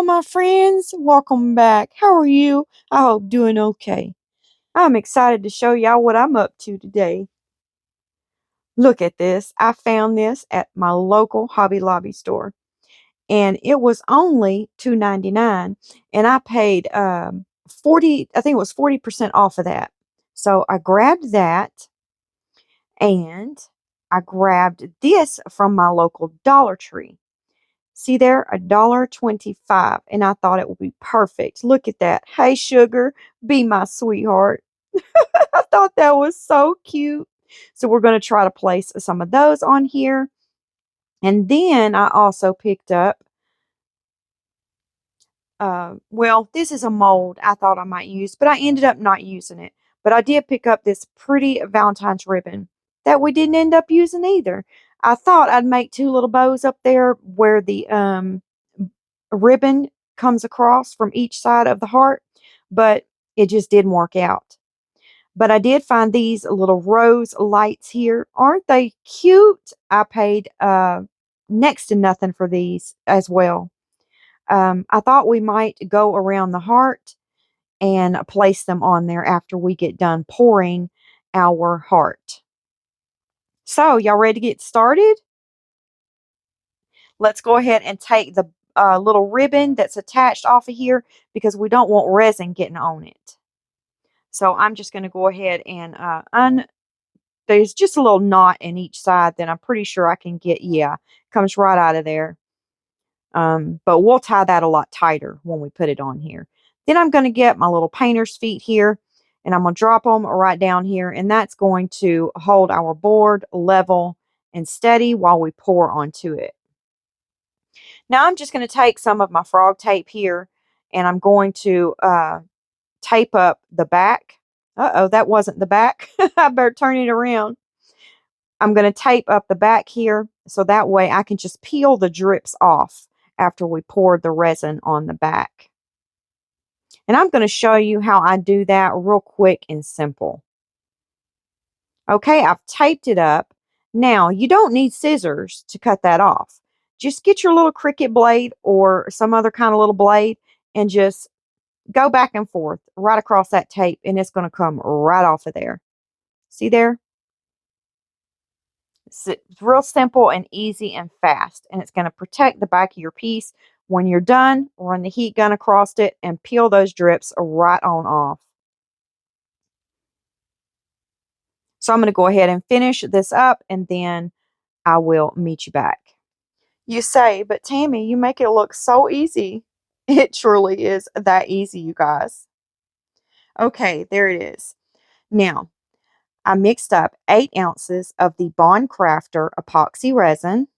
Hello, my friends. Welcome back. How are you? I hope doing okay. I'm excited to show y'all what I'm up to today. Look at this. I found this at my local Hobby Lobby store, and it was only $2.99, and I paid 40. I think it was 40% off of that. So I grabbed that, and I grabbed this from my local Dollar Tree. See there, $1.25, and I thought it would be perfect. Look at that. Hey, sugar, be my sweetheart. I thought that was so cute. So we're going to try to place some of those on here. And then I also picked up, well, this is a mold I thought I might use, but I ended up not using it. But I did pick up this pretty Valentine's ribbon that we didn't end up using either. I thought I'd make two little bows up there where the ribbon comes across from each side of the heart, but it just didn't work out. But I did find these little rose lights here. Aren't they cute? I paid next to nothing for these as well. I thought we might go around the heart and place them on there after we get done pouring our heart. So, y'all ready to get started? Let's go ahead and take the little ribbon that's attached off of here because we don't want resin getting on it. So I'm just going to go ahead and there's just a little knot in each side that I'm pretty sure I can get. Yeah, comes right out of there. But we'll tie that a lot tighter when we put it on here. Then I'm going to get my little painter's feet here, and I'm going to drop them right down here, and that's going to hold our board level and steady while we pour onto it. Now I'm just going to take some of my frog tape here, and I'm going to tape up the back. Uh-oh, that wasn't the back. I better turn it around. I'm going to tape up the back here so that way I can just peel the drips off after we pour the resin on the back. And I'm going to show you how I do that real quick and simple. Okay, I've taped it up. Now, you don't need scissors to cut that off. Just get your little Cricut blade or some other kind of little blade and just go back and forth right across that tape, and it's going to come right off of there. See there? It's real simple and easy and fast, and it's going to protect the back of your piece. When you're done, run the heat gun across it and peel those drips right on off. So I'm going to go ahead and finish this up, and then I will meet you back. You say, but Tammy, you make it look so easy. It truly is that easy, you guys. Okay, there it is. Now, I mixed up 8 ounces of the Bond Crafter epoxy resin.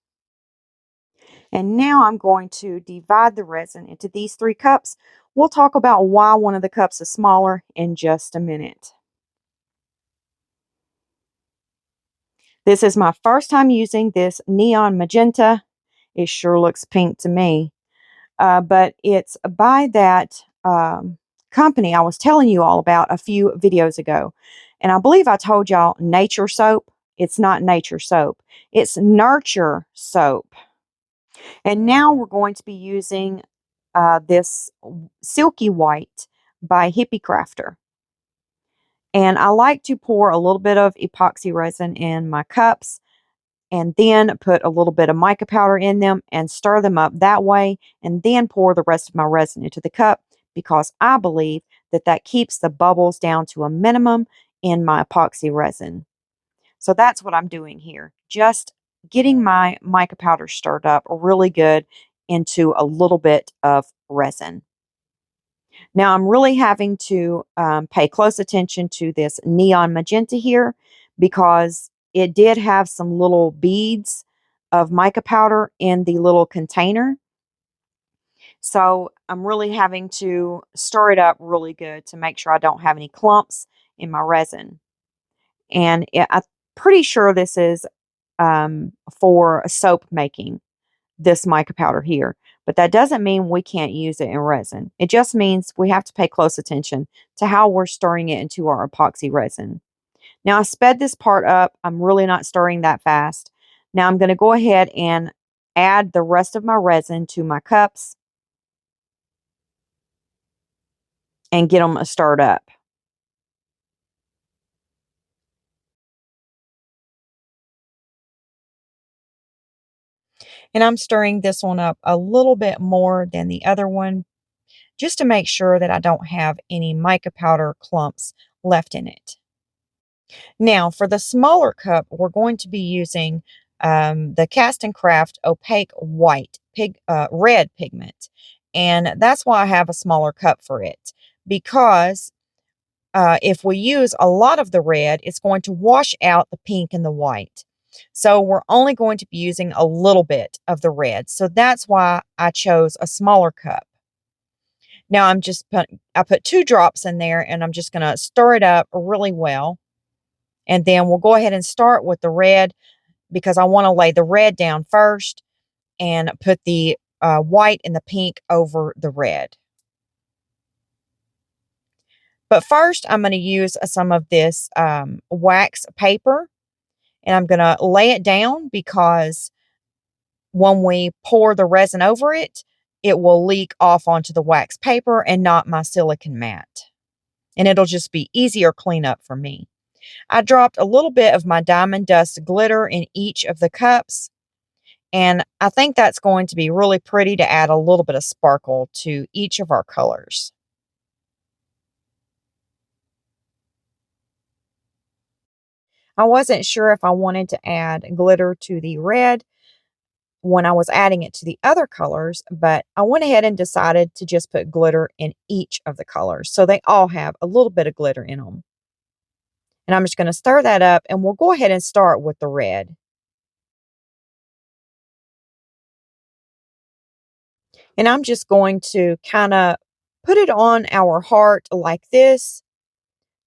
And now I'm going to divide the resin into these 3 cups. We'll talk about why one of the cups is smaller in just a minute. This is my first time using this neon magenta. It sure looks pink to me. But it's by that company I was telling you all about a few videos ago. And I believe I told y'all nature soap. It's not nature soap. It's nurture soap. And now we're going to be using this Silky White by Hippie Crafter. And I like to pour a little bit of epoxy resin in my cups and then put a little bit of mica powder in them and stir them up that way, and then pour the rest of my resin into the cup because I believe that that keeps the bubbles down to a minimum in my epoxy resin. So that's what I'm doing here. Just getting my mica powder stirred up really good into a little bit of resin. Now I'm really having to pay close attention to this neon magenta here because it did have some little beads of mica powder in the little container. So I'm really having to stir it up really good to make sure I don't have any clumps in my resin. And I'm pretty sure this is for soap making, this mica powder here. But that doesn't mean we can't use it in resin. It just means we have to pay close attention to how we're stirring it into our epoxy resin. Now, I sped this part up. I'm really not stirring that fast. Now, I'm going to go ahead and add the rest of my resin to my cups. and get them stirred up. And I'm stirring this one up a little bit more than the other one, just to make sure that I don't have any mica powder clumps left in it. Now, for the smaller cup, we're going to be using the Cast and Craft Opaque Red pigment. And that's why I have a smaller cup for it, because if we use a lot of the red, it's going to wash out the pink and the white. So we're only going to be using a little bit of the red. So that's why I chose a smaller cup. Now I put 2 drops in there, and I'm just going to stir it up really well. And then we'll go ahead and start with the red, because I want to lay the red down first and put the white and the pink over the red. But first, I'm going to use some of this wax paper, and I'm going to lay it down, because when we pour the resin over it, it will leak off onto the wax paper and not my silicone mat. And it'll just be easier cleanup for me. I dropped a little bit of my diamond dust glitter in each of the cups, and I think that's going to be really pretty to add a little bit of sparkle to each of our colors. I wasn't sure if I wanted to add glitter to the red when I was adding it to the other colors, but I went ahead and decided to just put glitter in each of the colors, so they all have a little bit of glitter in them. And I'm just going to stir that up, and we'll go ahead and start with the red. And I'm just going to kind of put it on our heart like this.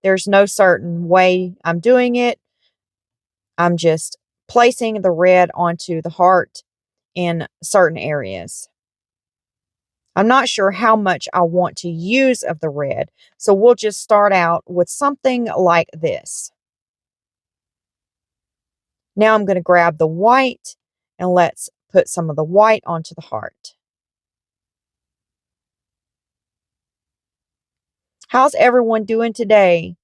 There's no certain way I'm doing it. I'm just placing the red onto the heart in certain areas. I'm not sure how much I want to use of the red, so we'll just start out with something like this. Now I'm going to grab the white, and let's put some of the white onto the heart. How's everyone doing today?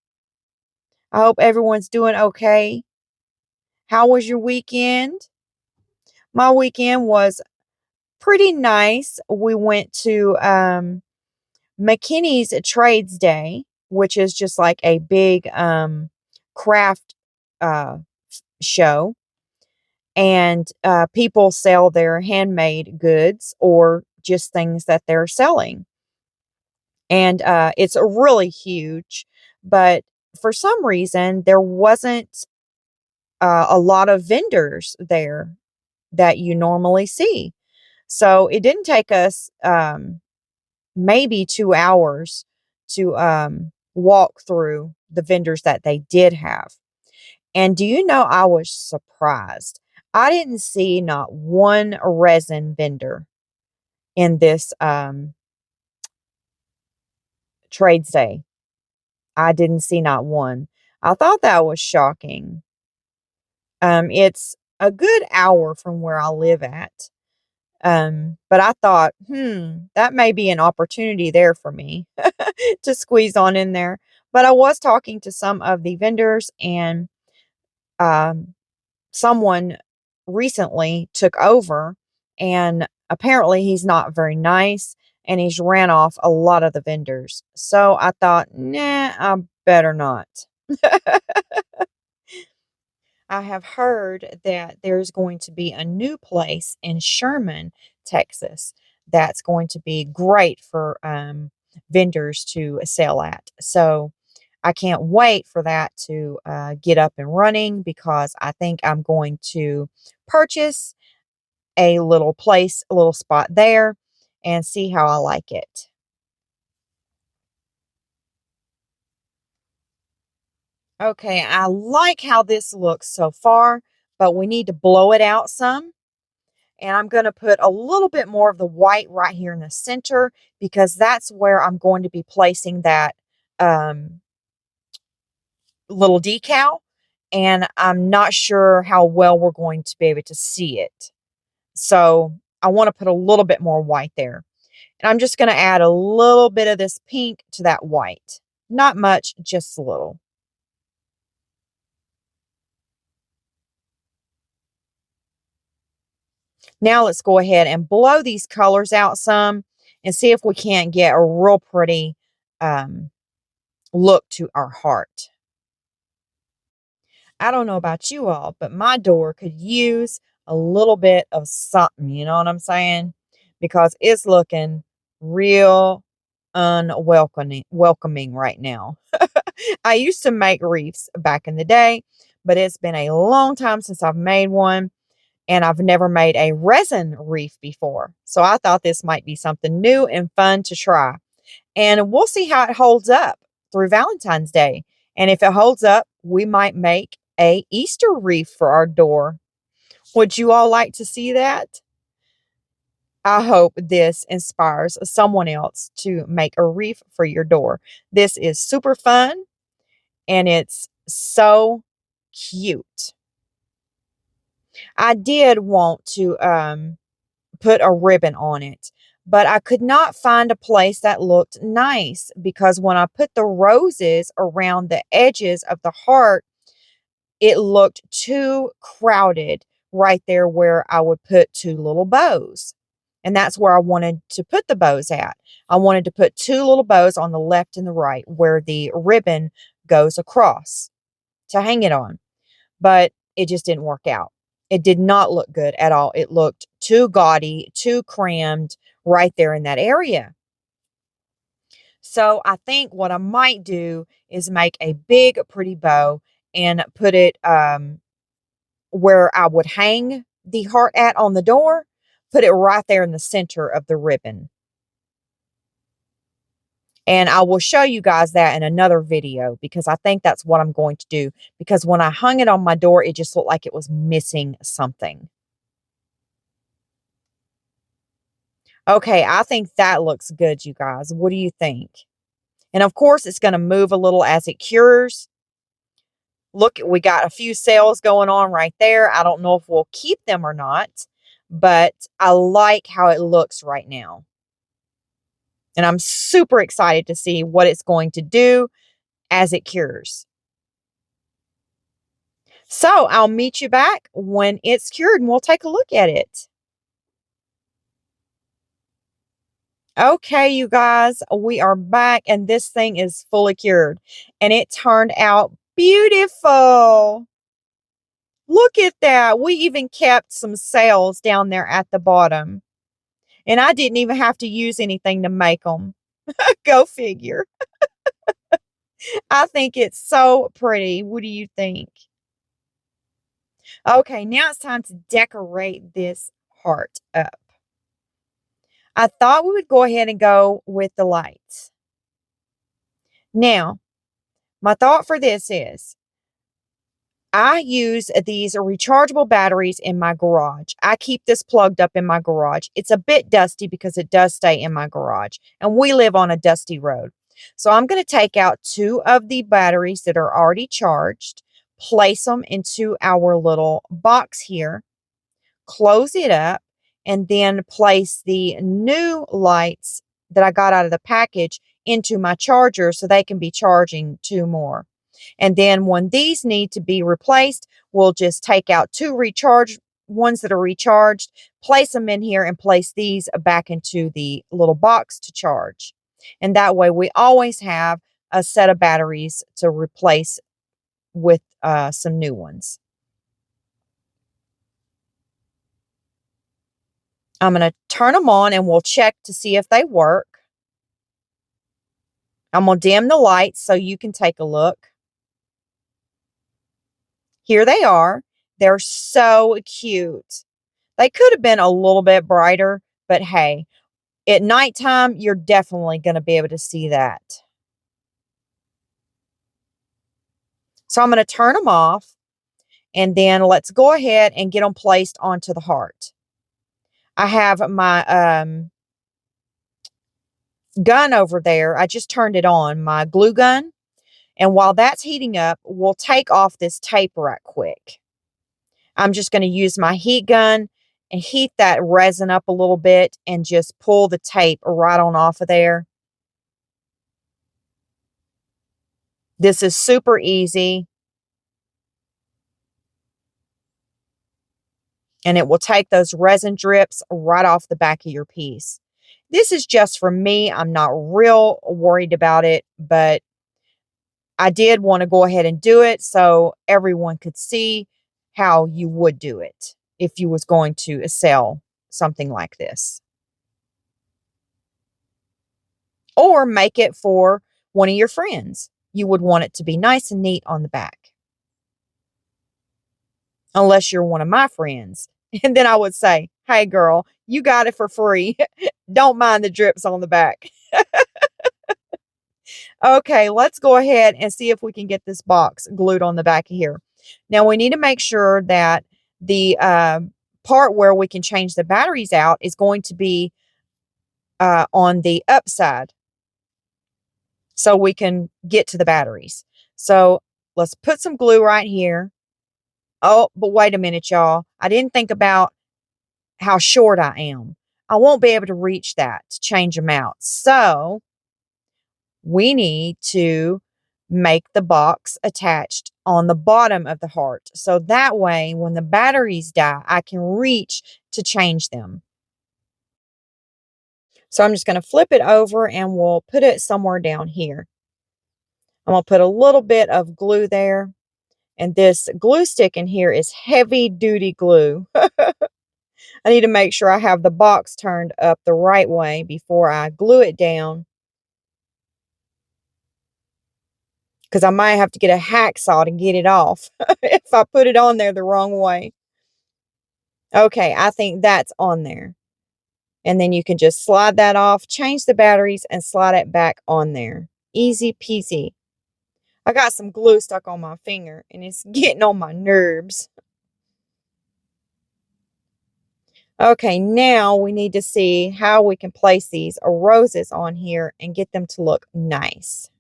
I hope everyone's doing okay. How was your weekend? My weekend was pretty nice. We went to McKinney's Trades Day, which is just like a big craft uh, show. And people sell their handmade goods or just things that they're selling. And it's really huge. But for some reason, there wasn't a lot of vendors there that you normally see. So it didn't take us maybe 2 hours to walk through the vendors that they did have. And do you know, I was surprised. I didn't see not one resin vendor in this trades day. I didn't see not one. I thought that was shocking. It's a good hour from where I live at. But I thought, that may be an opportunity there for me to squeeze on in there. But I was talking to some of the vendors, and um, someone recently took over, and apparently he's not very nice, and he's ran off a lot of the vendors. So I thought, nah, I better not. I have heard that there's going to be a new place in Sherman, Texas, that's going to be great for vendors to sell at. So I can't wait for that to get up and running, because I think I'm going to purchase a little place, a little spot there, and see how I like it. Okay, I like how this looks so far, but we need to blow it out some. And I'm going to put a little bit more of the white right here in the center, because that's where I'm going to be placing that um, little decal. And I'm not sure how well we're going to be able to see it. So I want to put a little bit more white there. And I'm just going to add a little bit of this pink to that white. Not much, just a little. Now let's go ahead and blow these colors out some and see if we can't get a real pretty look to our heart. I don't know about you all, but my door could use a little bit of something, you know what I'm saying? Because it's looking real welcoming right now. I used to make wreaths back in the day, but it's been a long time since I've made one, and I've never made a resin wreath before. So I thought this might be something new and fun to try. And we'll see how it holds up through Valentine's Day. And if it holds up, we might make a Easter wreath for our door. Would you all like to see that? I hope this inspires someone else to make a wreath for your door. This is super fun and it's so cute. I did want to put a ribbon on it, but I could not find a place that looked nice because when I put the roses around the edges of the heart, it looked too crowded right there where I would put two little bows. And that's where I wanted to put the bows at. I wanted to put two little bows on the left and the right where the ribbon goes across to hang it on. But it just didn't work out. It did not look good at all. It looked too gaudy, too crammed right there in that area. So I think what I might do is make a big, pretty bow and put it where I would hang the heart at on the door, put it right there in the center of the ribbon. And I will show you guys that in another video because I think that's what I'm going to do. Because when I hung it on my door, it just looked like it was missing something. Okay, I think that looks good, you guys. What do you think? And of course, it's going to move a little as it cures. Look, we got a few sales going on right there. I don't know if we'll keep them or not, but I like how it looks right now. And I'm super excited to see what it's going to do as it cures. So I'll meet you back when it's cured and we'll take a look at it. Okay, you guys, we are back and this thing is fully cured and it turned out beautiful. Look at that. We even kept some sales down there at the bottom and I didn't even have to use anything to make them. Go figure. I think it's so pretty. What do you think? Okay, now it's time to decorate this heart up. I thought we would go ahead and go with the lights. Now, my thought for this is I use these rechargeable batteries in my garage. I keep this plugged up in my garage. It's a bit dusty because it does stay in my garage, and we live on a dusty road. So I'm going to take out two of the batteries that are already charged, place them into our little box here, close it up, and then place the new lights that I got out of the package into my charger so they can be charging two more. And then when these need to be replaced, we'll just take out two recharged ones that are recharged, place them in here, and place these back into the little box to charge. And that way we always have a set of batteries to replace with some new ones. I'm going to turn them on and we'll check to see if they work. I'm going to dim the lights so you can take a look. Here they are. They're so cute. They could have been a little bit brighter, but hey, at nighttime, you're definitely going to be able to see that. So I'm going to turn them off, and then let's go ahead and get them placed onto the heart. I have my gun over there. I just turned it on, my glue gun. And while that's heating up, we'll take off this tape right quick. I'm just going to use my heat gun and heat that resin up a little bit and just pull the tape right on off of there. This is super easy. And it will take those resin drips right off the back of your piece. This is just for me. I'm not real worried about it, but I did want to go ahead and do it so everyone could see how you would do it if you was going to sell something like this. Or make it for one of your friends. You would want it to be nice and neat on the back. Unless you're one of my friends. And then I would say, hey girl, you got it for free. Don't mind the drips on the back. Okay, let's go ahead and see if we can get this box glued on the back of here. Now we need to make sure that the part where we can change the batteries out is going to be on the upside so we can get to the batteries. So let's put some glue right here. Oh, but wait a minute, y'all. I didn't think about how short I am. I won't be able to reach that to change them out. So we need to make the box attached on the bottom of the heart. So that way, when the batteries die, I can reach to change them. So I'm just going to flip it over and we'll put it somewhere down here. I'm going to put a little bit of glue there. And this glue stick in here is heavy duty glue. I need to make sure I have the box turned up the right way before I glue it down, because I might have to get a hacksaw to get it off if I put it on there the wrong way. Okay, I think that's on there. And then you can just slide that off, change the batteries, and slide it back on there. Easy peasy. I got some glue stuck on my finger, and it's getting on my nerves. Okay, now we need to see how we can place these roses on here and get them to look nice.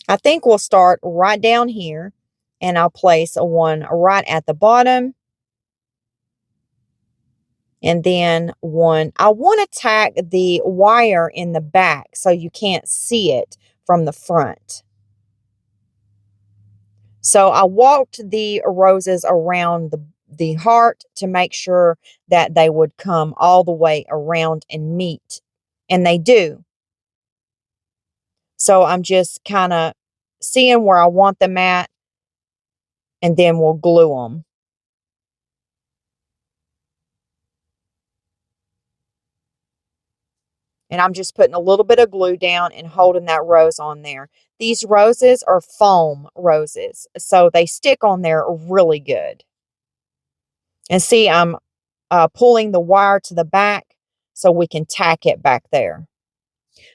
I think we'll start right down here, and I'll place one right at the bottom. And then one, I want to tack the wire in the back so you can't see it from the front. So I walked the roses around the heart to make sure that they would come all the way around and meet. And they do. So I'm just kind of seeing where I want them at, and then we'll glue them. And I'm just putting a little bit of glue down and holding that rose on there. These roses are foam roses, so they stick on there really good. And see, I'm pulling the wire to the back so we can tack it back there.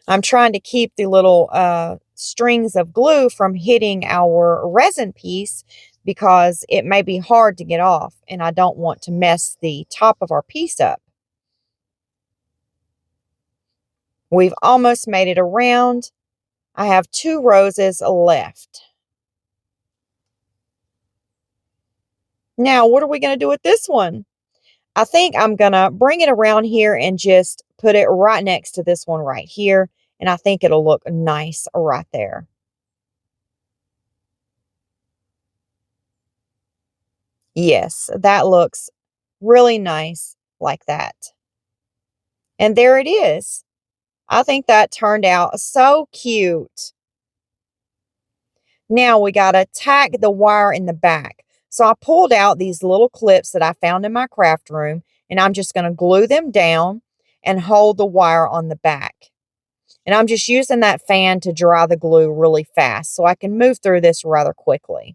I'm trying to keep the little strings of glue from hitting our resin piece because it may be hard to get off, and I don't want to mess the top of our piece up. We've almost made it around. I have 2 roses left. Now, what are we going to do with this one? I think I'm going to bring it around here and just put it right next to this one right here. And I think it'll look nice right there. Yes, that looks really nice like that. And there it is. I think that turned out so cute. Now we got to tack the wire in the back. So I pulled out these little clips that I found in my craft room, and I'm just going to glue them down and hold the wire on the back. And I'm just using that fan to dry the glue really fast so I can move through this rather quickly.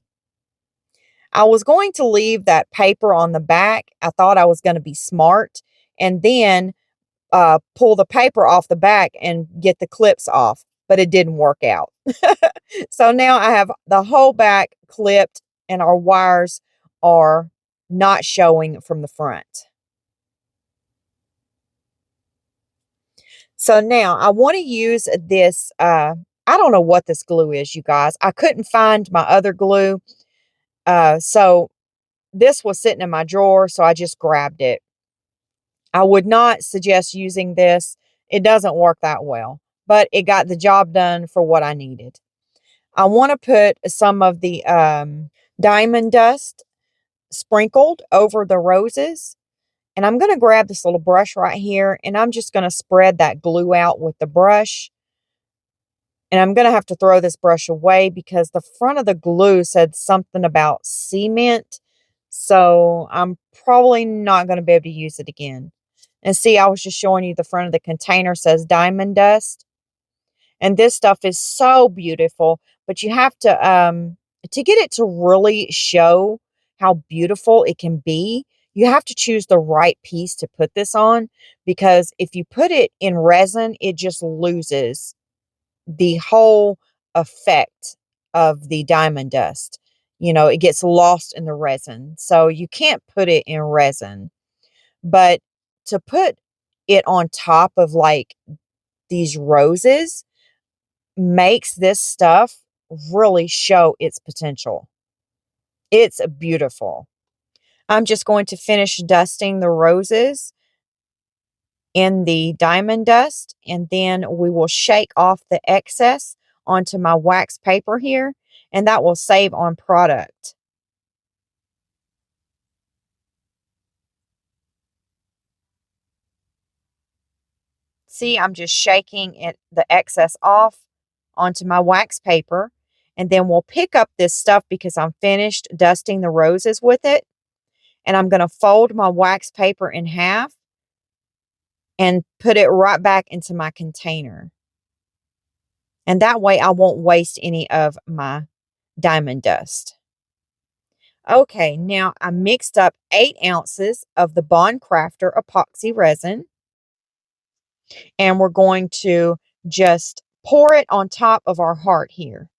I was going to leave that paper on the back. I thought I was going to be smart and then pull the paper off the back and get the clips off, but it didn't work out. So now I have the whole back clipped and our wires are not showing from the front. So now I want to use this, I I don't know what this glue is, you guys. I couldn't find my other glue. So this was sitting in my drawer, so I just grabbed it. I would not suggest using this. It doesn't work that well, but it got the job done for what I needed. I want to put some of the diamond dust sprinkled over the roses. And I'm going to grab this little brush right here, and I'm just going to spread that glue out with the brush. And I'm going to have to throw this brush away because the front of the glue said something about cement. So I'm probably not going to be able to use it again. And see, I was just showing you the front of the container says diamond dust. And this stuff is so beautiful, but you have to get it to really show how beautiful it can be, you have to choose the right piece to put this on, because if you put it in resin, it just loses the whole effect of the diamond dust. You know, it gets lost in the resin. So you can't put it in resin. But to put it on top of like these roses makes this stuff really show its potential. It's beautiful. I'm just going to finish dusting the roses in the diamond dust, and then we will shake off the excess onto my wax paper here, and that will save on product. See, I'm just shaking the excess off onto my wax paper, and then we'll pick up this stuff because I'm finished dusting the roses with it, and I'm going to fold my wax paper in half and put it right back into my container. And that way I won't waste any of my diamond dust. Okay, now I mixed up 8 ounces of the Bond Crafter epoxy resin, and we're going to just pour it on top of our heart here.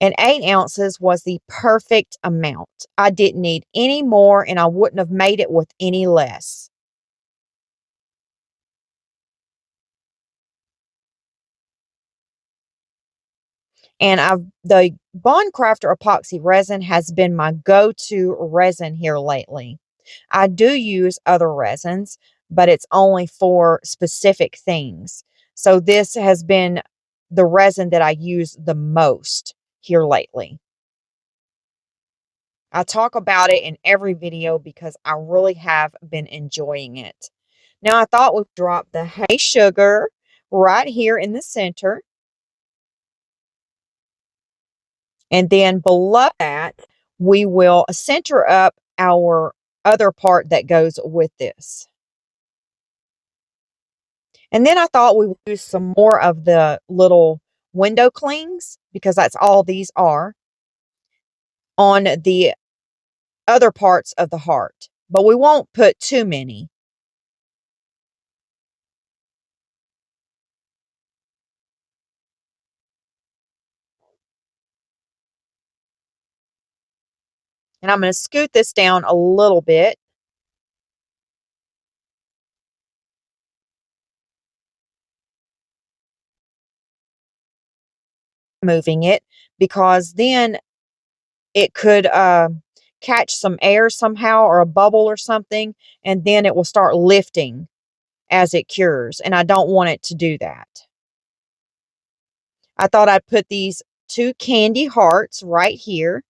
And 8 ounces was the perfect amount. I didn't need any more, and I wouldn't have made it with any less. And the Bond Crafter epoxy resin has been my go-to resin here lately. I do use other resins, but it's only for specific things. So this has been the resin that I use the most here lately. I talk about it in every video because I really have been enjoying it. Now I thought we'd drop the hay sugar right here in the center. And then below that, we will center up our other part that goes with this. And then I thought we would use some more of the little window clings, because that's all these are, on the other parts of the heart. But we won't put too many. And I'm going to scoot this down a little bit. Moving it, because then it could catch some air somehow, or a bubble or something, and then it will start lifting as it cures, and I don't want it to do that. I thought I'd put these 2 candy hearts right here.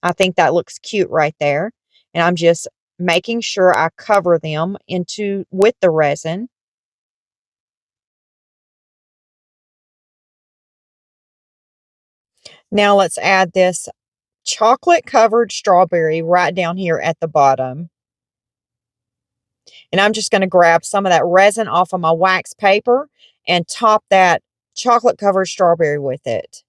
I think that looks cute right there. And I'm just making sure I cover them with the resin. Now let's add this chocolate covered strawberry right down here at the bottom. And I'm just going to grab some of that resin off of my wax paper and top that chocolate covered strawberry with it.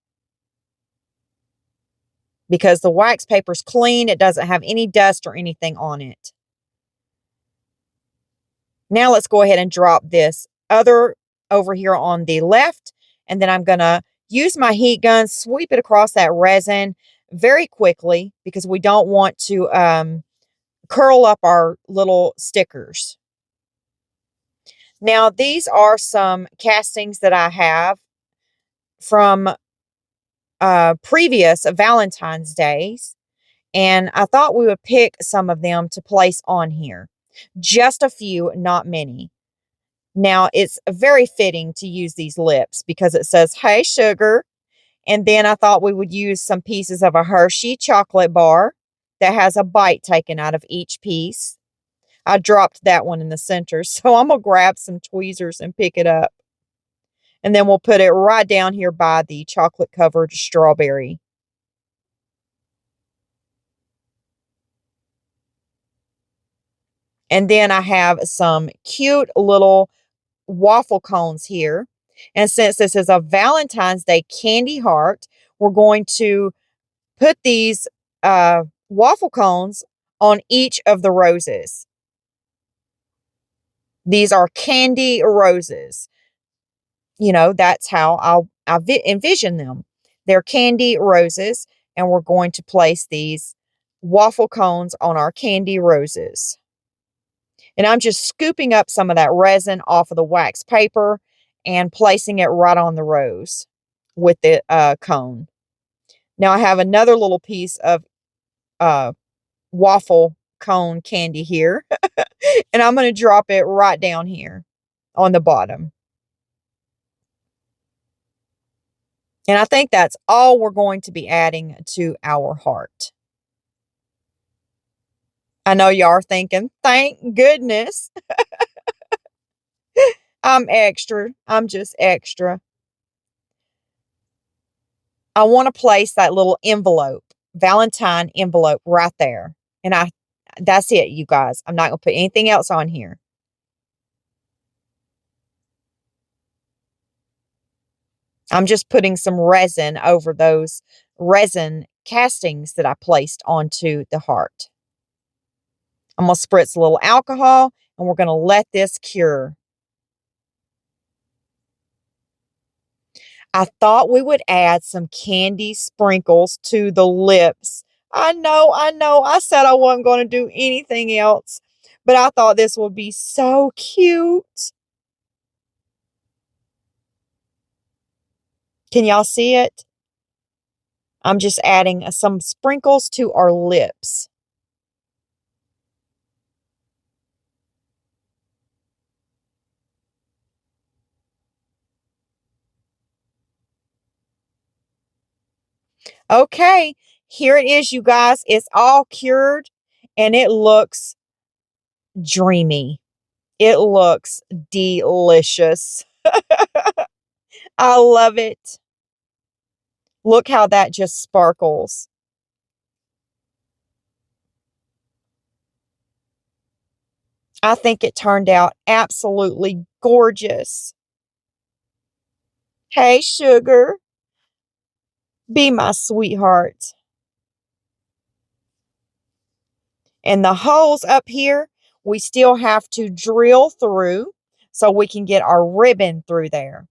Because the wax paper's clean, it doesn't have any dust or anything on it. Now let's go ahead and drop this other over here on the left, and then I'm going to use my heat gun, sweep it across that resin very quickly, because we don't want to curl up our little stickers. Now, these are some castings that I have from previous Valentine's days, and I thought we would pick some of them to place on here. Just a few, not many. Now, it's very fitting to use these lips because it says, "Hey, sugar." And then I thought we would use some pieces of a Hershey chocolate bar that has a bite taken out of each piece. I dropped that one in the center, so I'm going to grab some tweezers and pick it up. And then we'll put it right down here by the chocolate-covered strawberry. And then I have some cute little waffle cones here. And since this is a Valentine's Day candy heart, we're going to put these waffle cones on each of the roses. These are candy roses. You know, that's how I envision them. They're candy roses, and we're going to place these waffle cones on our candy roses. And I'm just scooping up some of that resin off of the wax paper and placing it right on the rose with the cone. Now I have another little piece of waffle cone candy here, and I'm going to drop it right down here on the bottom. And I think that's all we're going to be adding to our heart. I know y'all are thinking, thank goodness. I'm extra. I'm just extra. I want to place that little envelope, Valentine envelope right there. And that's it, you guys. I'm not going to put anything else on here. I'm just putting some resin over those resin castings that I placed onto the heart. I'm going to spritz a little alcohol, and we're going to let this cure. I thought we would add some candy sprinkles to the lips. I know. I said I wasn't going to do anything else, but I thought this would be so cute. Can y'all see it? I'm just adding some sprinkles to our lips. Okay, here it is, you guys. It's all cured, and it looks dreamy. It looks delicious. I love it. Look how that just sparkles. I think it turned out absolutely gorgeous. Hey, sugar, be my sweetheart. And the holes up here, we still have to drill through so we can get our ribbon through there.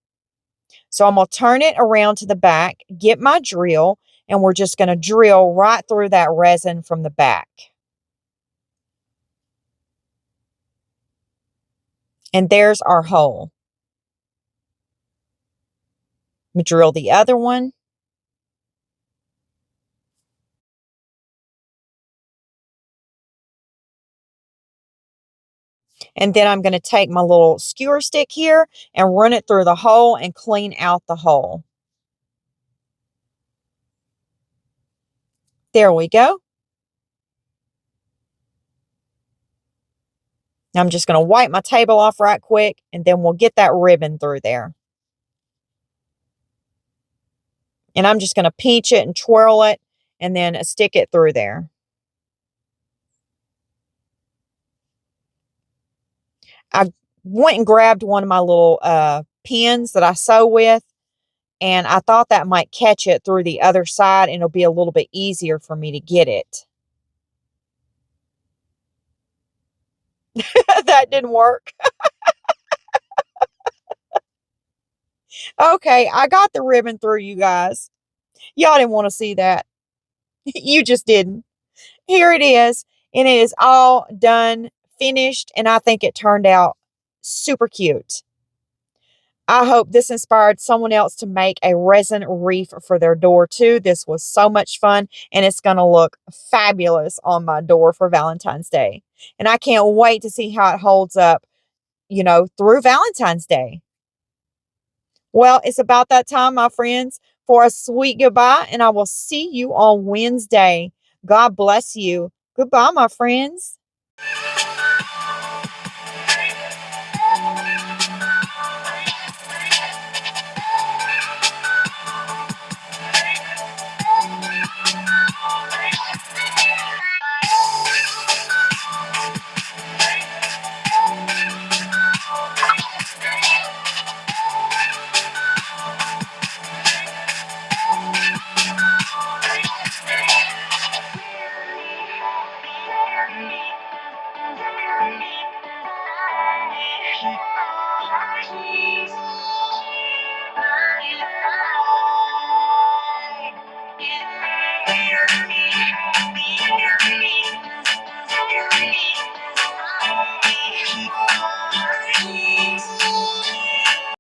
So I'm going to turn it around to the back, get my drill, and we're just going to drill right through that resin from the back. And there's our hole. Let me drill the other one. And then I'm going to take my little skewer stick here and run it through the hole and clean out the hole. There we go. Now I'm just going to wipe my table off right quick, and then we'll get that ribbon through there. And I'm just going to pinch it and twirl it and then stick it through there. I went and grabbed one of my little pins that I sew with, and I thought that might catch it through the other side, and it'll be a little bit easier for me to get it. That didn't work. Okay, I got the ribbon through, you guys. Y'all didn't want to see that. You just didn't. Here it is, and it is all done, finished, and I think it turned out super cute. I hope this inspired someone else to make a resin wreath for their door too. This was so much fun, and it's going to look fabulous on my door for Valentine's Day. And I can't wait to see how it holds up, you know, through Valentine's Day. Well, it's about that time, my friends, for a sweet goodbye, and I will see you on Wednesday. God bless you. Goodbye, my friends.